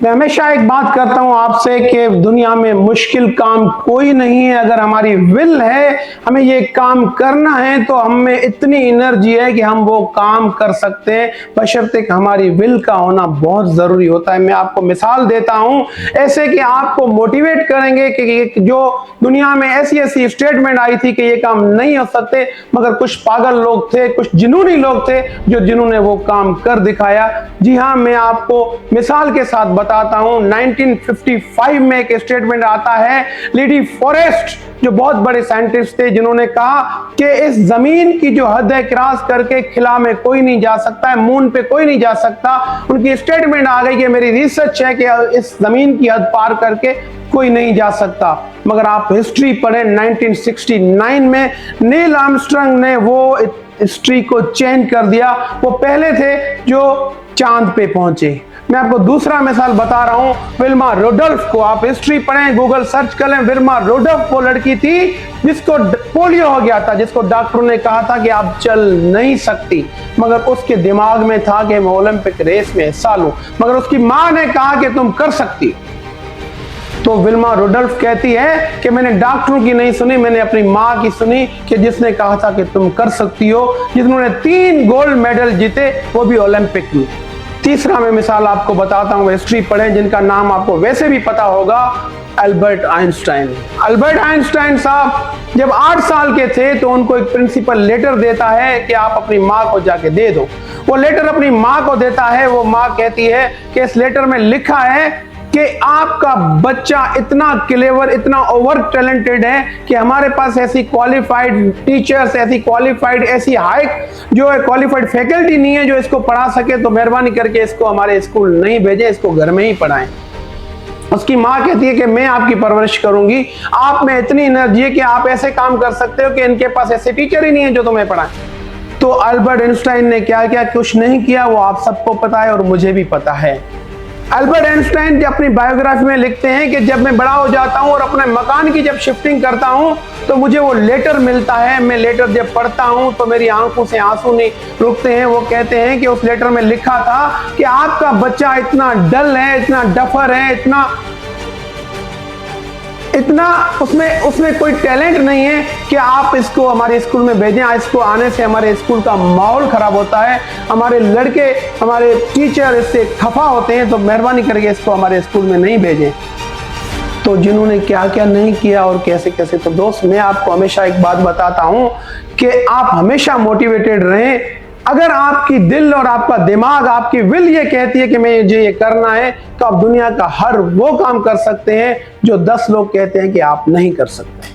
मैं हमेशा एक बात करता हूं आपसे कि दुनिया में मुश्किल काम कोई नहीं है। अगर हमारी विल है, हमें ये काम करना है, तो हम में इतनी एनर्जी है कि हम वो काम कर सकते हैं, बशर्ते कि हमारी विल का होना बहुत जरूरी होता है। मैं आपको मिसाल देता हूं ऐसे कि आपको मोटिवेट करेंगे कि जो दुनिया में ऐसी ऐसी स्टेटमेंट आई थी कि ये काम नहीं हो सकते, मगर कुछ पागल लोग थे, कुछ जुनूनी लोग थे जिन्होंने वो काम कर दिखाया। जी हाँ, मैं आपको मिसाल के साथ बताता हूं। 1955 में एक स्टेटमेंट आता है, लेडी फॉरेस्ट जो बहुत बड़े साइंटिस्ट थे, जिन्होंने कहा कि इस जमीन की जो हद है क्रॉस करके खिला में कोई नहीं जा सकता है, मून पे कोई नहीं जा सकता। उनकी स्टेटमेंट आ गई कि मेरी रिसर्च है कि इस जमीन की हद पार करके कोई नहीं जा सकता। मगर आप हिस्ट्री पढ़ें, 1969 में नील आर्मस्ट्रांग ने वो हिस्ट्री को चेंज कर दिया। वो पहले थे जो चांद पे पहुंचे। मैं आपको दूसरा मिसाल बता रहा हूं, विल्मा रुडोल्फ को। आप हिस्ट्री पढ़ें, गूगल सर्च करें। विल्मा रुडोल्फ वो लड़की थी जिसको पोलियो हो गया था, जिसको डॉक्टर ने कहा था कि आप चल नहीं सकती, मगर उसके दिमाग में था कि मैं ओलंपिक रेस में हिस्सा लूं। मगर उसकी मां ने कहा कि तुम कर सकती। तो विल्मा रुडोल्फ कहती है कि मैंने डॉक्टरों की नहीं सुनी, मैंने अपनी मां की सुनी कि जिसने कहा था कि तुम कर सकती हो, जिन्होंने 3 गोल्ड मेडल जीते, वो भी ओलंपिक में। तीसरा मैं मिसाल आपको बताता हूं, हिस्ट्री पढ़ें, जिनका नाम आपको वैसे भी पता होगा, अल्बर्ट आइंस्टाइन। अल्बर्ट आइंस्टाइन साहब जब 8 साल के थे तो उनको एक प्रिंसिपल लेटर देता है कि आप अपनी मां को जाके दे दो। वो लेटर अपनी मां को देता है। वो मां कहती है कि इस लेटर में लिखा है कि आपका बच्चा इतना क्लेवर, इतना ओवर टैलेंटेड है कि हमारे पास ऐसी क्वालिफाइड टीचर्स, ऐसी क्वालिफाइड, ऐसी हाई जो है क्वालिफाइड फैकल्टी नहीं है जो इसको पढ़ा सके, तो मेहरबानी करके इसको हमारे स्कूल नहीं भेजें, इसको घर में ही पढ़ाएं। उसकी मां कहती है कि मैं आपकी परवरिश करूंगी, आप में इतनी एनर्जी है कि आप ऐसे काम कर सकते हो कि इनके पास ऐसे टीचर ही नहीं है जो तुम्हें पढ़ाएं। तो अल्बर्ट आइंस्टाइन ने क्या किया? कुछ नहीं किया। वो आप सबको पता है और मुझे भी पता है। अल्बर्ट आइंस्टाइन अपनी बायोग्राफी में लिखते हैं कि जब मैं बड़ा हो जाता हूं और अपने मकान की जब शिफ्टिंग करता हूं तो मुझे वो लेटर मिलता है। मैं लेटर जब पढ़ता हूं तो मेरी आंखों से आंसू नहीं रुकते हैं। वो कहते हैं कि उस लेटर में लिखा था कि आपका बच्चा इतना डल है, इतना डफर है, इतना उसमें कोई टैलेंट नहीं है कि आप इसको हमारे स्कूल में भेजें। इसको आने से हमारे स्कूल का माहौल खराब होता है, हमारे लड़के, हमारे टीचर इससे खफा होते हैं, तो मेहरबानी करके इसको हमारे स्कूल में नहीं भेजें। तो जिन्होंने क्या क्या नहीं किया और कैसे कैसे, तो दोस्त मैं आपको हमेशा एक बात बताता हूं कि आप हमेशा मोटिवेटेड रहें। अगर आपकी दिल और आपका दिमाग, आपकी विल ये कहती है कि मुझे ये करना है, तो आप दुनिया का हर वो काम कर सकते हैं जो 10 लोग कहते हैं कि आप नहीं कर सकते।